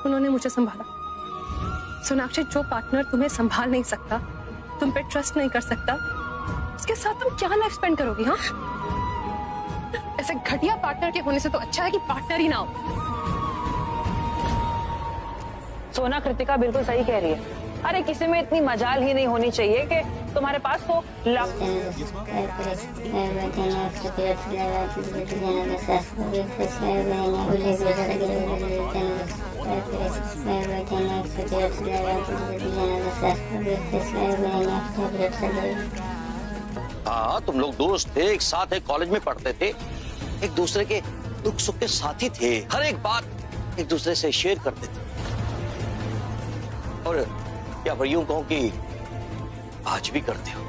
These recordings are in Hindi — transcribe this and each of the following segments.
उन्होंने मुझे संभाला। सोनाक्षी, जो पार्टनर तुम्हें संभाल नहीं सकता, तुम पे ट्रस्ट नहीं कर सकता, उसके साथ तुम क्या लाइफ स्पेंड करोगी? हाँ, ऐसे घटिया पार्टनर के होने से तो अच्छा है कि पार्टनर ही ना हो। सोना कृतिका बिल्कुल सही कह रही है। अरे किसी में इतनी मजाल ही नहीं होनी चाहिए कि तुम्हारे पास तो हाँ, तुम लोग दोस्त थे, एक साथ एक कॉलेज में पढ़ते थे, एक दूसरे के दुख सुख के साथी थे, हर एक बात एक दूसरे से शेयर करते थे। और या फिर यूं कहूं कि आज भी करते हो।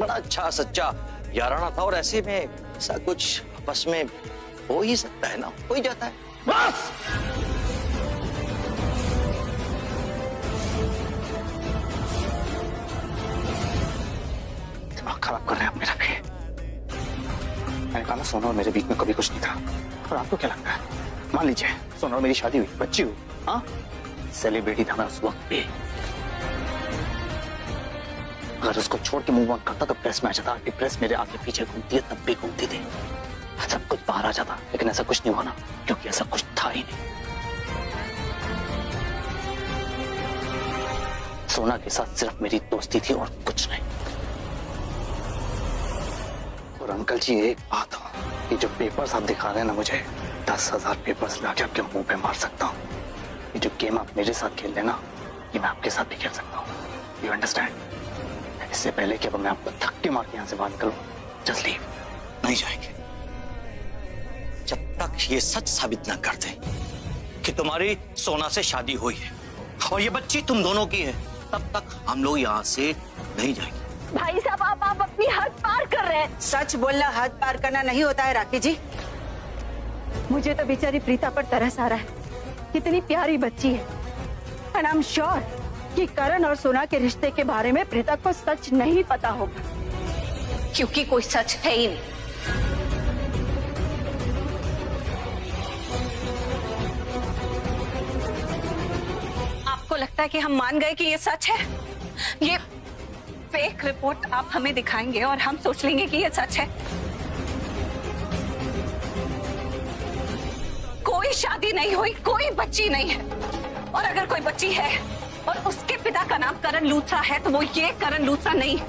बड़ा अच्छा सच्चा याराना था और ऐसे में ऐसा कुछ आपस में हो ही सकता है ना, हो ही जाता है। बस दिमाग खराब कर रहे हैं आप मेरा भी। मैंने कहा ना, सोना और मेरे बीच में कभी कुछ नहीं था। और आपको क्या लगता है? मान लीजिए सोना और मेरी शादी हुई, बच्ची हुई, हाँ, सेलिब्रिटी था मैं उस वक्त भी। अगर उसको छोड़ के मूव ऑन करता तो प्रेस में आ जाता। प्रेस मेरे आगे पीछे घूमती है, तब भी घूमती थी, सब कुछ बाहर आ जाता। लेकिन ऐसा कुछ नहीं हुआ ना, क्योंकि ऐसा कुछ था ही नहीं। सोना के साथ सिर्फ मेरी दोस्ती थी और कुछ नहीं। और अंकल जी, एक बात हो, ये जो पेपर्स आप दिखा रहे हैं ना मुझे, 10,000 पेपर्स लाके आपके मुंह पे मार सकता हूँ। ये जो गेम आप मेरे साथ खेल लेना, ये मैं आपके साथ भी खेल सकता हूँ। You understand? इससे पहले कि अब मैं आपको धक्के मार के यहाँ से बात करूँ, जस्ट लीव। नहीं जाएंगे जब तक ये सच साबित ना कर दे कि तुम्हारी सोना से शादी हुई है और ये बच्ची तुम दोनों की है, तब तक हम लोग यहाँ से नहीं जाएंगे। भाई साहब, आप अपनी हद पार कर रहे हैं। सच बोलना हद पार करना नहीं होता है राखी जी। मुझे तो बेचारी प्रीता पर तरस आ रहा है। कितनी प्यारी बच्ची है। एंड आई एम श्योर कि करण और सोना के रिश्ते के बारे में प्रीता को सच नहीं पता होगा, क्योंकि कोई सच है ही नहीं। आपको लगता है कि हम मान गए कि ये सच है? ये फेक रिपोर्ट आप हमें दिखाएंगे और हम सोच लेंगे कि ये सच है। कोई शादी नहीं हुई, कोई बच्ची नहीं है, और अगर कोई बच्ची है और उसके पिता का नाम करण लूथरा है तो वो ये करण लूथरा नहीं है।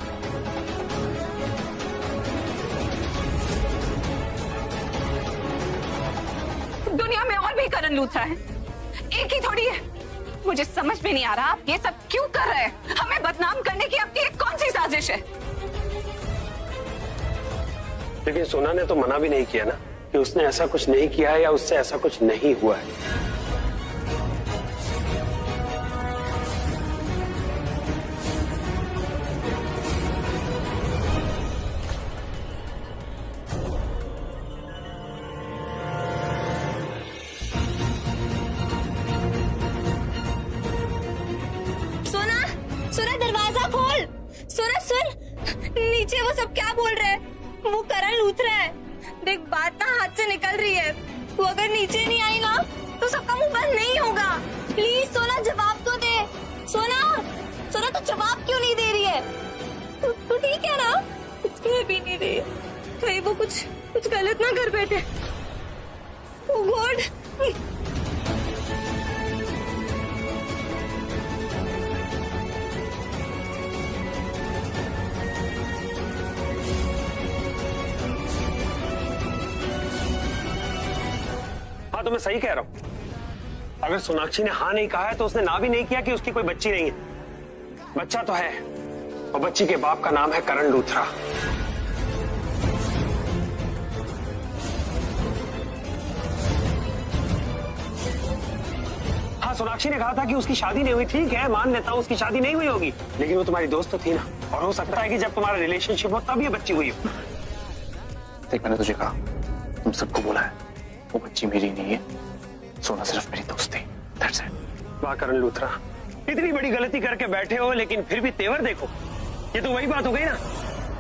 दुनिया में और भी करण लूथरा है, एक ही थोड़ी है। मुझे समझ में नहीं आ रहा आप ये सब क्यों कर रहे हैं? हमें बदनाम करने की आपकी एक कौन सी साजिश है? लेकिन सोना ने तो मना भी नहीं किया ना कि उसने ऐसा कुछ नहीं किया है या उससे ऐसा कुछ नहीं हुआ है। सुना, दरवाजा खोल। सुन, नीचे वो सब क्या बोल रहे हैं? वो करण लूथरा है। देख, बात ना हाथ से निकल रही है। वो अगर नीचे नहीं आई ना तो सबका मुंह बंद नहीं होगा। प्लीज सोना, जवाब तो दे। सोना तो जवाब क्यों नहीं दे रही है? तू ठीक है ना? कुछ कह भी नहीं रही है। कहीं वो कुछ गलत ना कर बैठे। ओह गॉड। हाँ, तो मैं सही कह रहा हूँ। अगर सोनाक्षी ने हाँ नहीं कहा है तो उसने ना भी नहीं किया कि उसकी कोई बच्ची नहीं है। बच्चा तो है, और बच्ची के बाप का नाम है करण लूथरा। हाँ, सोनाक्षी ने कहा था कि उसकी शादी नहीं हुई। ठीक है, मान लेता हूँ उसकी शादी नहीं हुई होगी, लेकिन वो तुम्हारी दोस्त तो थी ना, और हो सकता है कि जब तुम्हारा रिलेशनशिप हो तब ये बच्ची हुई हो। देख, मैंने तुझे कहा, तुम सबको बोला है, वो बच्ची मेरी नहीं है, सोना सिर्फ मेरी दोस्त थी। That's it। वाह करण लूथरा, इतनी बड़ी गलती करके बैठे हो लेकिन फिर भी तेवर देखो। ये तो वही बात हो गई ना,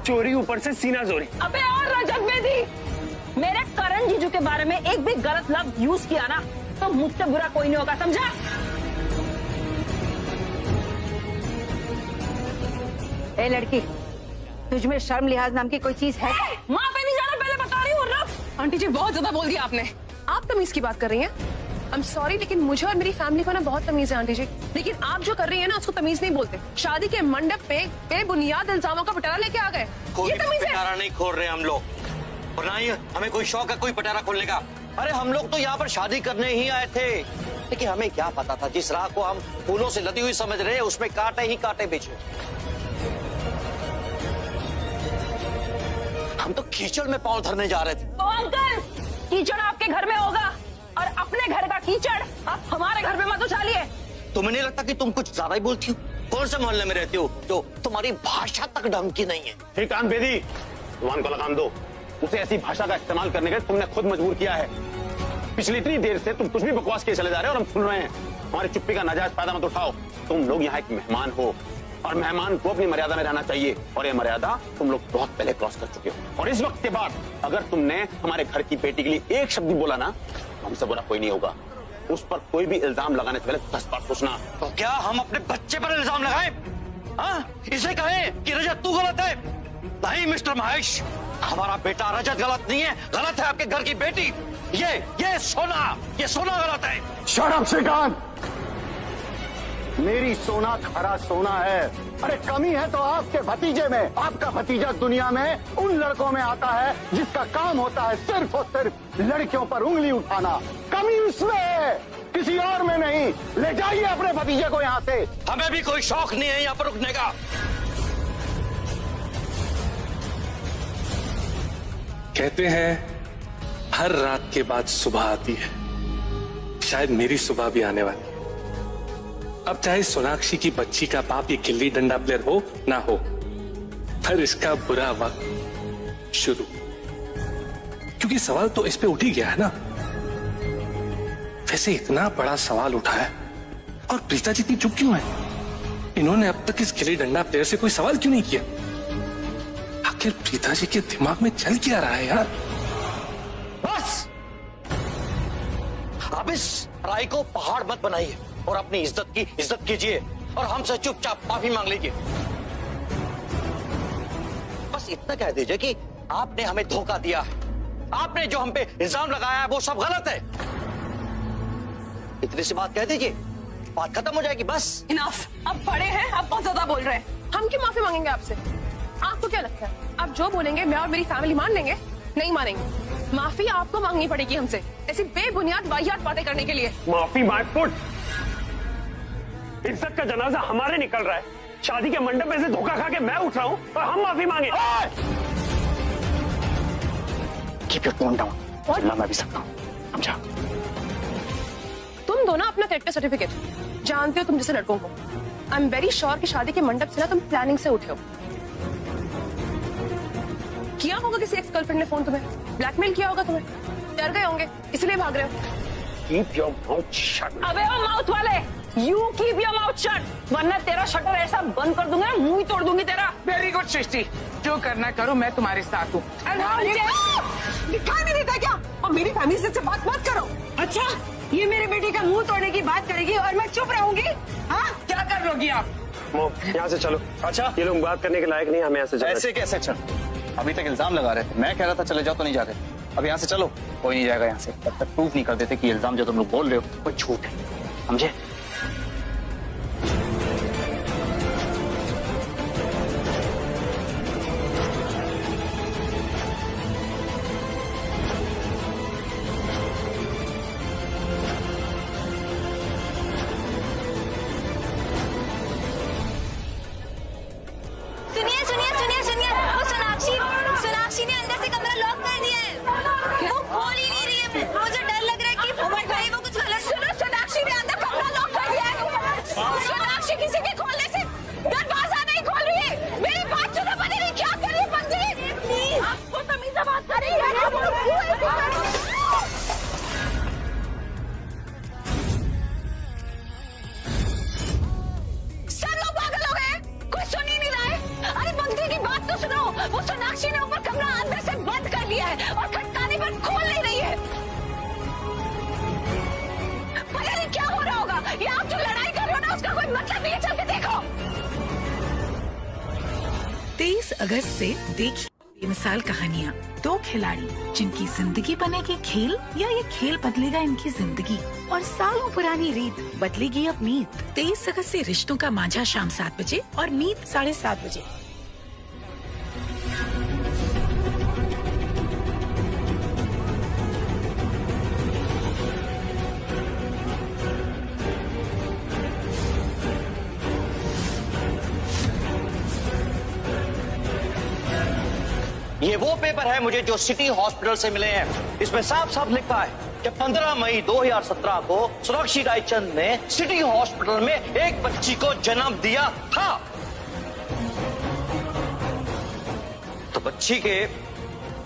चोरी ऊपर से सीना जोरी। अबे और रजत बेदी, मेरे करण जीजू शिव के बारे में एक भी गलत लफ्ज यूज किया ना तो मुझसे बुरा कोई नहीं होगा, समझा? ए लड़की, तुझ में शर्म लिहाज नाम की कोई चीज है? माँ पे नहीं जाना, पहले बता रही हूँ। रब आंटी जी बहुत ज्यादा बोल दिया आपने। आप तमीज की बात कर रही हैं। आई एम सॉरी, लेकिन मुझे और मेरी फैमिली को ना बहुत तमीज है आंटी जी। लेकिन आप जो कर रही हैं ना उसको तमीज नहीं बोलते। शादी के मंडप पे बेबुनियाद इल्जामों का पटारा लेके आ गए, कोई ये तमीज है? पटारा नहीं खोल रहे हम लोग, और ना ही हमें कोई शौक है कोई पटारा खोलने का। अरे हम लोग तो यहाँ पर शादी करने ही आए थे, लेकिन हमें क्या पता था जिस राह को हम फूलों से लदी हुई समझ रहे उसमें कांटे ही कांटे बिछे। हम तो कीचड़ में पांव धरने जा रहे थे। तो अंकल, कीचड़ आपके घर में होगा और अपने घर का कीचड़ आप हमारे घर में मत उछालिए। तुम्हें नहीं लगता कि तुम कुछ ज्यादा ही बोलती हो? कौन से मोहल्ले में रहती हो जो तुम्हारी भाषा तक ढंग की नहीं है? ठीक कान बेदी, जुबान को लगाम दो। उसे ऐसी भाषा का इस्तेमाल करने के तुमने खुद मजबूर किया है। पिछली इतनी देर से तुम कुछ भी बकवास किए चले जा रहे हो और हम सुन रहे हैं। हमारी चुप्पी का नाजायज फायदा मत उठाओ। तुम लोग यहाँ एक मेहमान हो और मेहमान को अपनी मर्यादा में रहना चाहिए, और ये मर्यादा तुम लोग बहुत पहले क्रॉस कर चुके हो। और इस वक्त के बाद अगर तुमने हमारे घर की बेटी के लिए एक शब्द भी बोला ना, हमसे बुरा कोई नहीं होगा। उस पर कोई भी इल्जाम लगाने से पहले 10 बार सोचना। तो क्या हम अपने बच्चे पर इल्जाम लगाएं? हाँ, इसे कहें कि रजत तू गलत है? नहीं मिस्टर महेश, हमारा बेटा रजत गलत नहीं है, गलत है आपके घर की बेटी। ये सोना गलत है। शट अप श्रीकांत, मेरी सोना खरा सोना है। अरे कमी है तो आपके भतीजे में। आपका भतीजा दुनिया में उन लड़कों में आता है जिसका काम होता है सिर्फ और सिर्फ लड़कियों पर उंगली उठाना। कमी उसमें है, किसी और में नहीं। ले जाइए अपने भतीजे को यहाँ से। हमें भी कोई शौक नहीं है यहाँ पर रुकने का। कहते हैं हर रात के बाद सुबह आती है, शायद मेरी सुबह भी आने वाली है। अब चाहे सोनाक्षी की बच्ची का बाप ये गिल्ली डंडा प्लेयर हो ना हो, पर इसका बुरा वक्त शुरू। क्योंकि सवाल तो इस पे उठ ही गया है ना। वैसे इतना बड़ा सवाल उठा है और प्रीता जी इतनी चुप क्यों है? इन्होंने अब तक इस गिल्ली डंडा प्लेयर से कोई सवाल क्यों नहीं किया? आखिर प्रीता जी के दिमाग में चल क्या रहा है यार? बस अब इस राय को पहाड़ मत बनाइए और अपनी इज्जत कीजिए और हमसे चुपचाप माफी मांग लीजिए। बस इतना कह दीजिए कि आपने हमें धोखा दिया है, आपने जो हम पे इल्जाम लगाया है वो सब गलत है। इतनी सी बात कह दीजिए, बात खत्म हो जाएगी। बस इनफ, अब बड़े हैं, अब बहुत ज्यादा बोल रहे हैं। हम क्यों माफी मांगेंगे आपसे? आपको क्या लगता है आप जो बोलेंगे मैं और मेरी फैमिली मान लेंगे? नहीं मानेंगे। माफी आपको मांगनी पड़ेगी हमसे, ऐसी बेबुनियाद वाहियात बातें करने के लिए। माफी माय फुट। इज्जत का जनाजा हमारे निकल रहा है, शादी के मंडप में से धोखा खा के मैं उठ रहा हूँ और हम माफी मांगे? Keep your tone down. चिल्ला मैं भी सकता हूँ, समझा? तुम दो ना अपना कैरेक्टर सर्टिफिकेट। जानते हो तुम जैसे लड़कों को। आई एम वेरी श्योर कि शादी के मंडप से ना तुम प्लानिंग से उठे हो। किया होगा किसी एक्स गर्लफ्रेंड ने फोन तुम्हें, ब्लैकमेल किया होगा तुम्हें, डर गए होंगे इसलिए भाग रहे हो। Keep your mouth shut. अबे ओ माउथ वाले, you keep your mouth shut, वरना तेरा शटर ऐसा बंद कर दूंगा, मुंह ही तोड़ दूंगी तेरा। वेरी गुड सृष्टि, जो करना करो, मैं तुम्हारे साथ हूँ। दिखाई नहीं देता क्या? और मेरी फैमिली से बात मत करो। अच्छा, ये मेरे बेटे का मुंह तोड़ने की बात करेगी और मैं चुप रहूंगी? हाँ, क्या कर लोगी आप? यहाँ से चलो। अच्छा, ये लोग बात करने के लायक नहीं, हमें ऐसे ऐसे कैसे चल? अभी तक इल्जाम लगा रहे थे, मैं कह रहा था चले जाओ तो नहीं जा रहे। अब यहाँ से चलो, कोई नहीं जाएगा यहाँ से तब तक प्रूफ नहीं कर देते कि इल्जाम जो तुम लोग बोल रहे हो वो झूठ है, समझे? सुनिए सुनिए सुनिए सुनिए, वो सोनाक्षी ने अंदर से कमरा लॉक कर दिया है। वो खोल ही नहीं रही है। मुझे डर लग रहा है कि भाई वो कुछ गलत। सुनो, सोनाक्षी ने अंदर कमरा लॉक अगस्त से देखिए बेमिसाल कहानियाँ, 2 खिलाड़ी जिनकी जिंदगी बनेगी खेल या ये खेल बदलेगा इनकी जिंदगी, और सालों पुरानी रीत बदलेगी अब नीत। 23 अगस्त से रिश्तों का मांझा शाम 7 बजे और नीत 7:30 बजे। ये वो पेपर है मुझे जो सिटी हॉस्पिटल से मिले हैं। इसमें साफ साफ लिखा है कि 15 मई 2017 को सोनाक्षी रायचंद ने सिटी हॉस्पिटल में एक बच्ची को जन्म दिया था। तो बच्ची के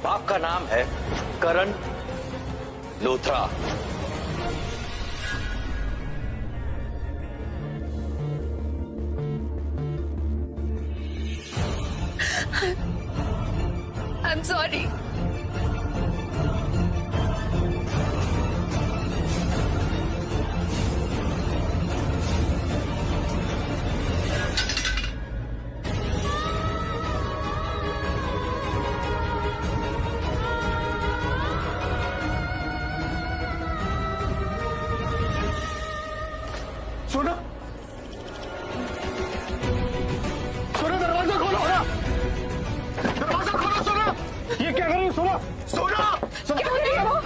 बाप का नाम है करण लूथरा। I'm sorry. सोना, सोना दरवाजा खोलो ना, दरवाजा खोलो सोना। ये क्या कर रही है सोना? सोना, क्या हो रही है वो?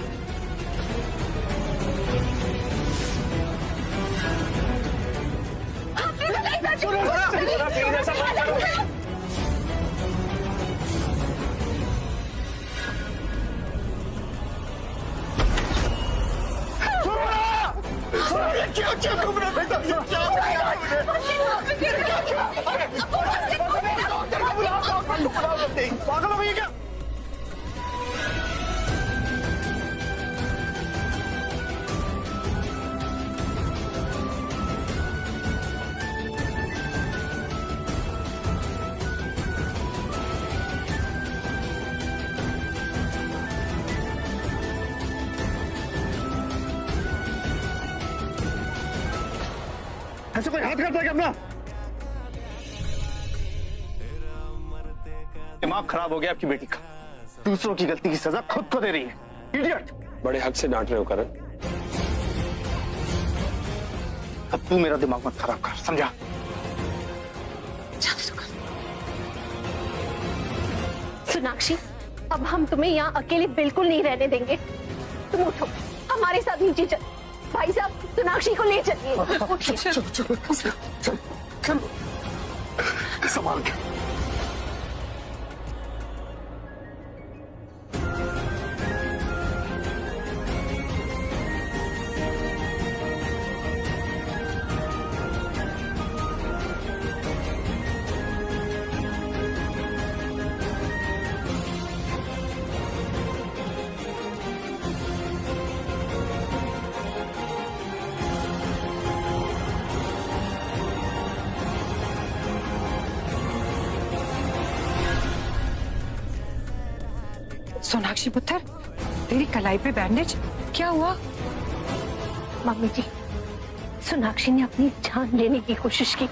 पागल हो गई क्या? ऐसे कोई हाथ करता है क्या अपना? दिमाग खराब हो गया आपकी बेटी का। दूसरों की गलती की सजा खुद को दे रही है। इडियट। बड़े हक से डांट रहे हो करण। अब तू मेरा दिमाग मत खराब कर, समझा? सोनाक्षी, अब हम तुम्हें यहाँ अकेले बिल्कुल नहीं रहने देंगे। तुम उठो, हमारे साथ नीचे चल। भाई साहब, सोनाक्षी को ले चलिए। चलो चलो चलो, संभाल के। सोनाक्षी पुत्र, तेरी कलाई पे बैंडेज, क्या हुआ? मम्मी जी, सोनाक्षी ने अपनी जान लेने की कोशिश की।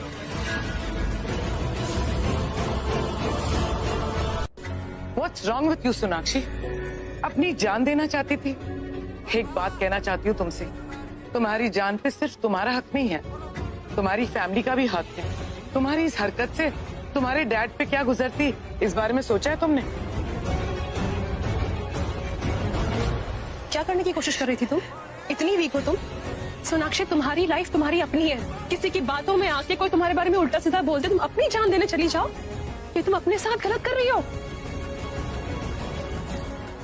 What's wrong with you, Sonakshi? अपनी जान देना चाहती थी। एक बात कहना चाहती हूँ तुमसे, तुम्हारी जान पे सिर्फ तुम्हारा हक नहीं है, तुम्हारी फैमिली का भी हक है। तुम्हारी इस हरकत से तुम्हारे डैड पे क्या गुजरती, इस बारे में सोचा है तुमने? क्या करने की कोशिश कर रही थी तुम? इतनी वीक हो तुम? सोनाक्षी, तुम्हारी लाइफ तुम्हारी अपनी है। किसी की बातों में आके कोई तुम्हारे बारे में उल्टा सीधा बोलते, तुम अपनी जान देने चली जाओ। ये तुम अपने साथ गलत कर रही हो।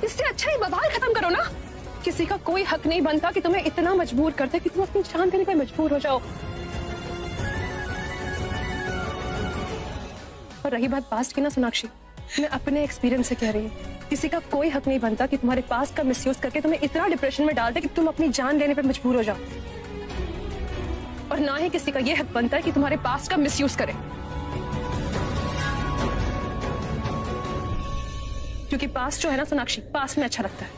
इससे अच्छा ही बवाल खत्म करो ना। किसी का कोई हक नहीं बनता कि तुम्हें इतना मजबूर करते कि तुम अपनी जान देने पर मजबूर हो जाओ। और रही बात पास्ट की ना सोनाक्षी, मैं अपने एक्सपीरियंस से कह रही हूँ, किसी का कोई हक नहीं बनता कि तुम्हारे पास्ट का मिसयूज करके तुम्हें इतना डिप्रेशन में डाल दे कि तुम अपनी जान लेने पर मजबूर हो जाओ। और ना ही किसी का यह हक बनता है कि तुम्हारे पास्ट का मिसयूज करे, क्योंकि पास्ट जो है ना सोनाक्षी, पास्ट में अच्छा लगता है।